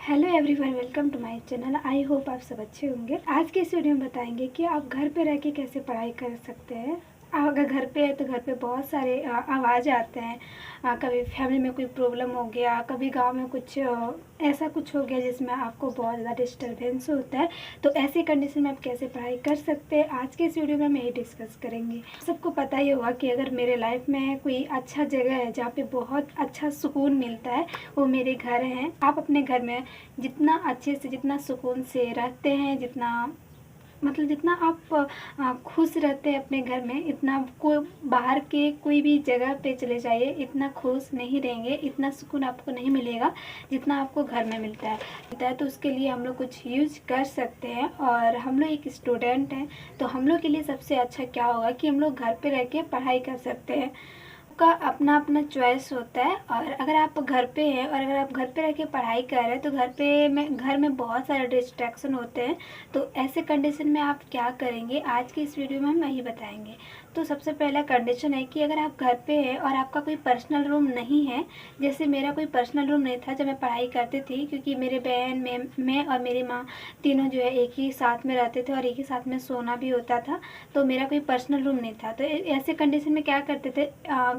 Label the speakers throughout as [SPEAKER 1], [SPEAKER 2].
[SPEAKER 1] Hello everyone, welcome to my channel. I hope आप सब अच्छे होंगे। आज के इस वीडियो में बताएंगे कि आप घर पे रह के कैसे पढ़ाई कर सकते हैं। आप अगर घर पे है तो घर पे बहुत सारे आवाज़ आते हैं। कभी फैमिली में कोई प्रॉब्लम हो गया, कभी गांव में कुछ ऐसा कुछ हो गया जिसमें आपको बहुत ज़्यादा डिस्टर्बेंस होता है। तो ऐसी कंडीशन में आप कैसे पढ़ाई कर सकते हैं, आज के इस वीडियो में हम यही डिस्कस करेंगे। सबको पता ही होगा कि अगर मेरे लाइफ में कोई अच्छा जगह है जहाँ पे बहुत अच्छा सुकून मिलता है, वो मेरे घर हैं। आप अपने घर में जितना अच्छे से, जितना सुकून से रहते हैं, जितना आप खुश रहते हैं अपने घर में, इतना कोई बाहर के कोई भी जगह पे चले जाइए, इतना खुश नहीं रहेंगे, इतना सुकून आपको नहीं मिलेगा जितना आपको घर में मिलता है। तो उसके लिए हम लोग कुछ यूज कर सकते हैं। और हम लोग एक स्टूडेंट हैं, तो हम लोग के लिए सबसे अच्छा क्या होगा कि हम लोग घर पे रह के पढ़ाई कर सकते हैं। का अपना अपना चॉइस होता है। और अगर आप घर पे हैं और अगर आप घर पे रह के पढ़ाई कर रहे हैं तो घर में बहुत सारे डिस्ट्रैक्शन होते हैं। तो ऐसे कंडीशन में आप क्या करेंगे, आज की इस वीडियो में हम यही बताएंगे। तो सबसे पहला कंडीशन है कि अगर आप घर पे हैं और आपका कोई पर्सनल रूम नहीं है, जैसे मेरा कोई पर्सनल रूम नहीं था जब मैं पढ़ाई करती थी, क्योंकि मेरे बहन मैं और मेरी माँ तीनों जो है एक ही साथ में रहते थे और एक ही साथ में सोना भी होता था। तो मेरा कोई पर्सनल रूम नहीं था। तो ऐसे कंडीशन में क्या करते थे,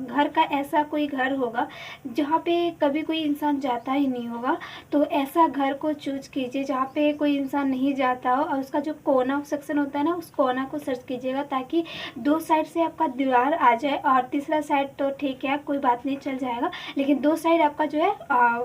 [SPEAKER 1] घर का ऐसा कोई घर होगा जहाँ पे कभी कोई इंसान जाता ही नहीं होगा, तो ऐसा घर को चूज कीजिए जहाँ पे कोई इंसान नहीं जाता हो। और उसका जो कोना सेक्शन होता है ना, उस कोना को सर्च कीजिएगा ताकि दो साइड से आपका दीवार आ जाए। और तीसरा साइड तो ठीक है, कोई बात नहीं, चल जाएगा, लेकिन दो साइड आपका जो है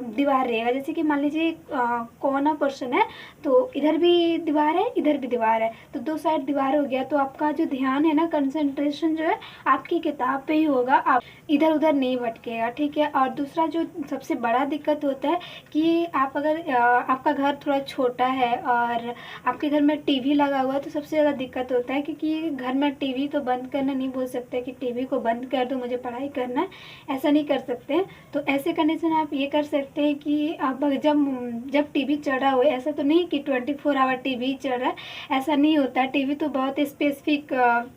[SPEAKER 1] दीवार रहेगा। जैसे कि मान लीजिए कोना पोर्शन है तो इधर भी दीवार है, इधर भी दीवार है, तो दो साइड दीवार हो गया। तो आपका जो ध्यान है ना, कंसंट्रेशन जो है आपकी किताब पे ही होगा, आप इधर उधर नहीं भटकेगा, ठीक है। और दूसरा जो सबसे बड़ा दिक्कत होता है कि आप अगर आपका घर थोड़ा छोटा है और आपके घर में टीवी लगा हुआ है, तो सबसे ज़्यादा दिक्कत होता है, क्योंकि घर में टीवी तो बंद करना नहीं बोल सकते कि टीवी को बंद कर दो, मुझे पढ़ाई करना है, ऐसा नहीं कर सकते। तो ऐसे कंडीशन आप ये कर सकते हैं कि आप जब टीवी चल रहा हो, ऐसा तो नहीं कि 24 आवर टीवी चल रहा है, ऐसा नहीं होता। टीवी तो बहुत स्पेसिफिक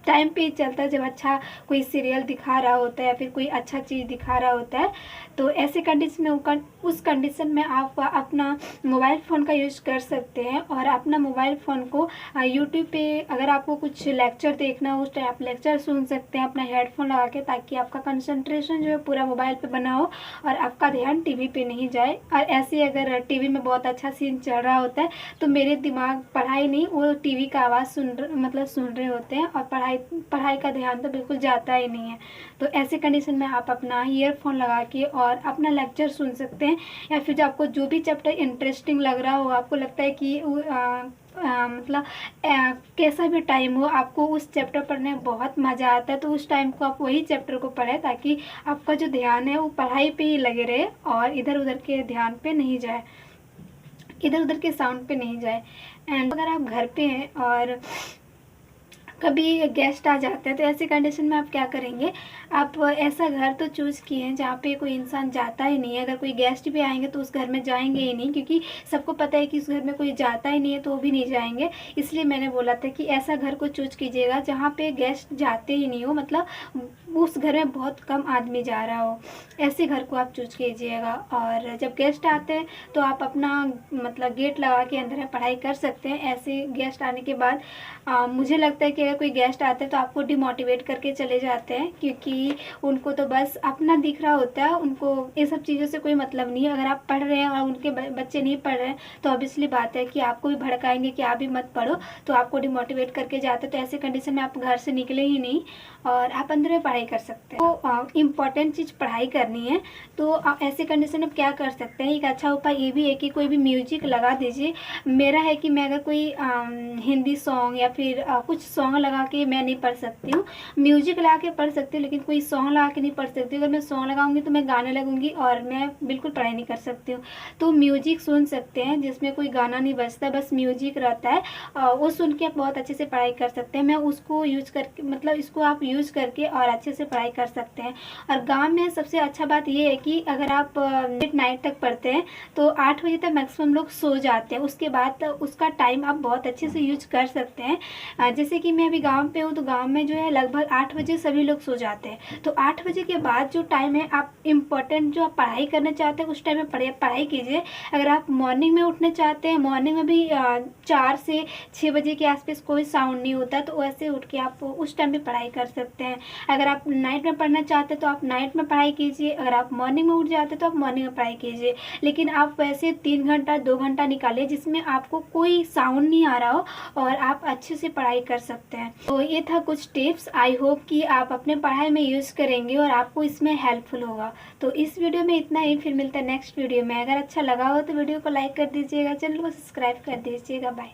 [SPEAKER 1] टाइम पे ही चलता है, जब अच्छा कोई सीरियल दिखा रहा होता है या फिर कोई अच्छा चीज़ दिखा रहा होता है। तो ऐसे कंडीशन में उस कंडीशन में आप अपना मोबाइल फ़ोन का यूज़ कर सकते हैं। और अपना मोबाइल फ़ोन को यूट्यूब पे अगर आपको कुछ लेक्चर देखना हो, उस टाइम आप लेक्चर सुन सकते हैं अपना हेडफोन लगा के, ताकि आपका कंसंट्रेशन जो है पूरा मोबाइल पे बना हो और आपका ध्यान टीवी पे नहीं जाए। और ऐसे अगर टीवी में बहुत अच्छा सीन चल रहा होता है तो मेरे दिमाग पढ़ाई नहीं, वो टीवी का आवाज़ सुन रहे होते हैं, और पढ़ाई का ध्यान तो बिल्कुल जाता ही नहीं है। तो ऐसे कंडीशन में आप अपना ईयरफोन लगा के और अपना लेक्चर सुन सकते हैं। या फिर जो आपको जो भी चैप्टर इंटरेस्टिंग लग रहा हो, आपको लगता है कि कैसा भी टाइम हो, आपको उस चैप्टर पढ़ने में बहुत मज़ा आता है, तो उस टाइम को आप वही चैप्टर को पढ़ें ताकि आपका जो ध्यान है वो पढ़ाई पे ही लगे रहे और इधर उधर के ध्यान पे नहीं जाए, इधर उधर के साउंड पे नहीं जाए। एंड अगर आप घर पे हैं और कभी गेस्ट आ जाते हैं, तो ऐसी कंडीशन में आप क्या करेंगे, आप ऐसा घर तो चूज़ किए हैं जहाँ पे कोई इंसान जाता ही नहीं है। अगर कोई गेस्ट भी आएंगे तो उस घर में जाएंगे ही नहीं, क्योंकि सबको पता है कि उस घर में कोई जाता ही नहीं है, तो वो भी नहीं जाएंगे। इसलिए मैंने बोला था कि ऐसा घर को चूज कीजिएगा जहाँ पे गेस्ट जाते ही नहीं हो, मतलब उस घर में बहुत कम आदमी जा रहा हो, ऐसे घर को आप चूज कीजिएगा। और जब गेस्ट आते हैं तो आप अपना गेट लगा के अंदर में पढ़ाई कर सकते हैं। ऐसे गेस्ट आने के बाद मुझे लगता है कि अगर कोई गेस्ट आते हैं तो आपको डिमोटिवेट करके चले जाते हैं, क्योंकि उनको तो बस अपना दिख रहा होता है, उनको ये सब चीज़ों से कोई मतलब नहीं है। अगर आप पढ़ रहे हैं और उनके बच्चे नहीं पढ़ रहे हैं तो ऑब्वियसली बात है कि आपको भी भड़काएंगे कि आप भी मत पढ़ो, तो आपको डिमोटिवेट करके जाते हैं। तो ऐसे कंडीशन में आप घर से निकले ही नहीं और आप अंदर में पढ़ाई कर सकते हैं। तो इम्पॉर्टेंट चीज़ पढ़ाई करनी है, तो आप ऐसे कंडीशन में क्या कर सकते हैं, एक अच्छा उपाय ये भी है कि कोई भी म्यूजिक लगा दीजिए। मेरा है कि मैं अगर कोई हिंदी सॉन्ग या फिर कुछ सॉन्ग लगा के मैं नहीं पढ़ सकती हूँ, म्यूजिक लगा के पढ़ सकती हूँ, लेकिन कोई सॉन्ग लगा के नहीं पढ़ सकती हूँ। अगर मैं सॉन्ग लगाऊंगी तो मैं गाने लगूंगी और मैं बिल्कुल पढ़ाई नहीं कर सकती हूँ। तो म्यूजिक सुन सकते हैं जिसमें कोई गाना नहीं बजता, बस म्यूजिक रहता है, वो सुन के आप बहुत अच्छे से पढ़ाई कर सकते हैं। मैं उसको यूज करके इसको आप यूज करके और अच्छे से पढ़ाई कर सकते हैं। और गाँव में सबसे अच्छा बात ये है कि अगर आप लेट नाइट तक पढ़ते हैं तो 8 बजे तक मैक्सिमम लोग सो जाते हैं, उसके बाद उसका टाइम आप बहुत अच्छे से यूज कर सकते हैं। जैसे कि मैं अभी गांव पे हूँ तो गांव में जो है लगभग 8 बजे सभी लोग सो जाते हैं। तो 8 बजे के बाद जो टाइम है आप इम्पोर्टेंट जो आप पढ़ाई करना चाहते हैं उस टाइम में पढ़ाई कीजिए। अगर आप मॉर्निंग में उठना चाहते हैं, मॉर्निंग में भी 4 से 6 बजे के आसपास कोई साउंड नहीं होता, तो वैसे उठ के आप उस टाइम पे पढ़ाई कर सकते हैं। अगर आप नाइट में पढ़ना चाहते हैं तो आप नाइट में पढ़ाई कीजिए। अगर आप मॉर्निंग में उठ जाते हैं तो आप मॉर्निंग में पढ़ाई कीजिए। लेकिन आप वैसे 3 घंटा 2 घंटा निकालिए जिसमें आपको कोई साउंड नहीं आ रहा हो और आप अच्छे से पढ़ाई कर सकते हैं। तो ये था कुछ टिप्स, आई होप कि आप अपने पढ़ाई में यूज़ करेंगे और आपको इसमें हेल्पफुल होगा। तो इस वीडियो में इतना ही, फिर मिलता है नेक्स्ट वीडियो में। अगर अच्छा लगा हो तो वीडियो को लाइक कर दीजिएगा, चैनल को सब्सक्राइब कर दीजिएगा। बाय।